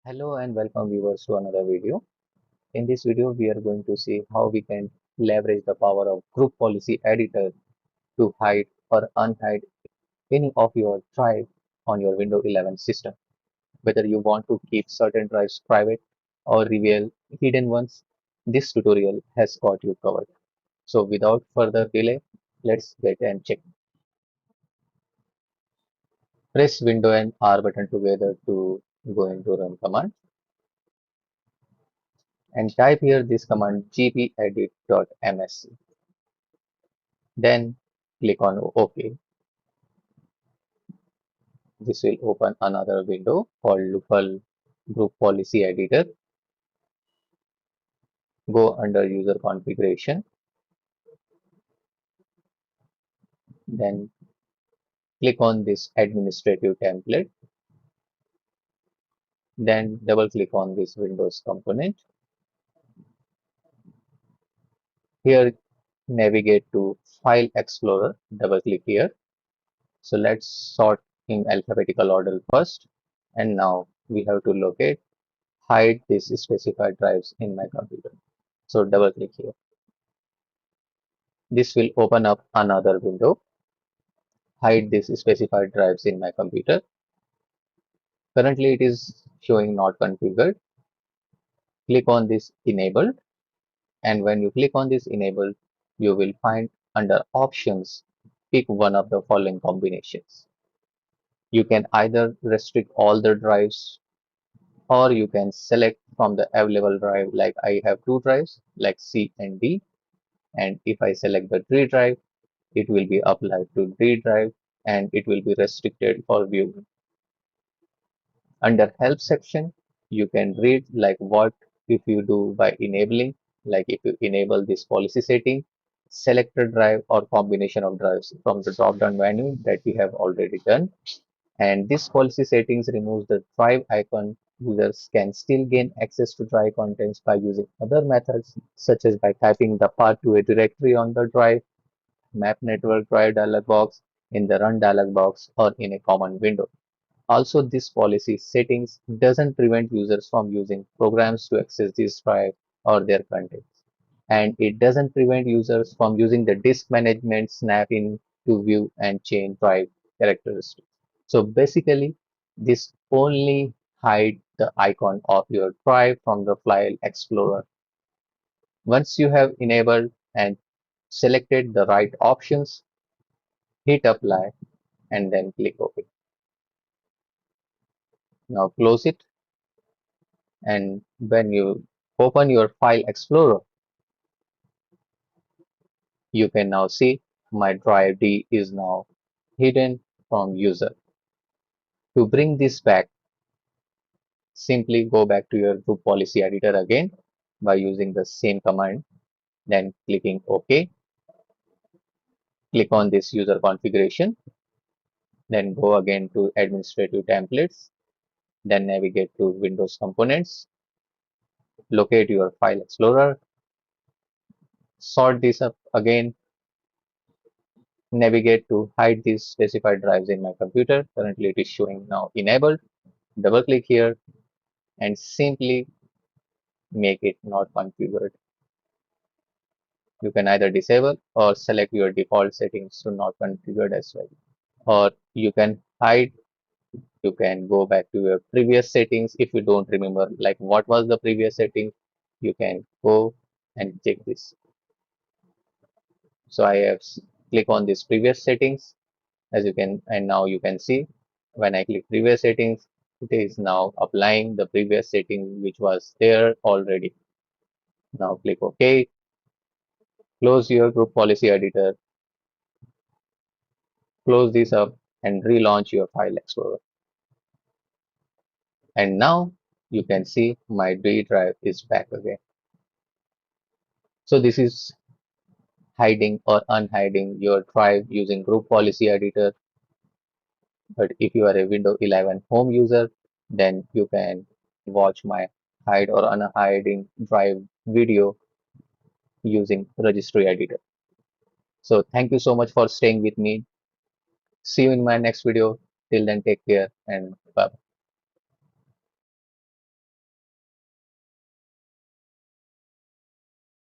Hello and welcome viewers to another video. In this video, we are going to see how we can leverage the power of group policy editor to hide or unhide any of your drive on your Windows 11 system. Whether you want to keep certain drives private or reveal hidden ones, this tutorial has got you covered. So without further delay, let's get and check. Press Window and R button together to go into run command and type here this command gpedit.msc. Then click on OK. This will open another window called local group policy editor. Go under user configuration, then click on this administrative template, then double click on this Windows component. Here navigate to File Explorer, double click here. So let's sort in alphabetical order first. And now we have to locate hide these specified drives in my computer. So double click here. This will open up another window. Hide these specified drives in my computer. Currently it is showing not configured. Click on this enabled, and when you click on this enabled, you will find under options, pick one of the following combinations. You can either restrict all the drives or you can select from the available drive, like I have two drives like C and D, and if I select the D drive, it will be applied to D drive and it will be restricted for view. Under help section, you can read like what if you do by enabling, like if you enable this policy setting, select a drive or combination of drives from the drop down menu that we have already done. And this policy settings removes the drive icon. Users can still gain access to drive contents by using other methods, such as by typing the path to a directory on the drive, map network drive dialog box, in the run dialog box, or in a command window. Also, this policy settings doesn't prevent users from using programs to access this drive or their contents. And it doesn't prevent users from using the disk management snap-in to view and change drive characteristics. So basically, this only hide the icon of your drive from the File Explorer. Once you have enabled and selected the right options, hit apply and then click OK. Now close it, and when you open your File Explorer, you can now see my drive D is now hidden from user. To bring this back, simply go back to your group policy editor again by using the same command, then clicking OK. Click on this user configuration, then go again to administrative templates, then navigate to Windows components, locate your File Explorer, sort this up again, navigate to hide these specified drives in my computer. Currently it is showing now enabled. Double click here and simply make it not configured. You can either disable or select your default settings to not configured as well. Or you can hide, you can go back to your previous settings. If you don't remember like what was the previous setting, you can go and check this. So I have click on this previous settings, as you can, and now you can see when I click previous settings, it is now applying the previous setting which was there already. Now click OK, close your group policy editor, close this up and relaunch your File Explorer. And now you can see my D drive is back again. So this is hiding or unhiding your drive using group policy editor. But if you are a Windows 11 home user, then you can watch my hide or unhiding drive video using registry editor. So thank you so much for staying with me. See you in my next video. Till then, take care and bye.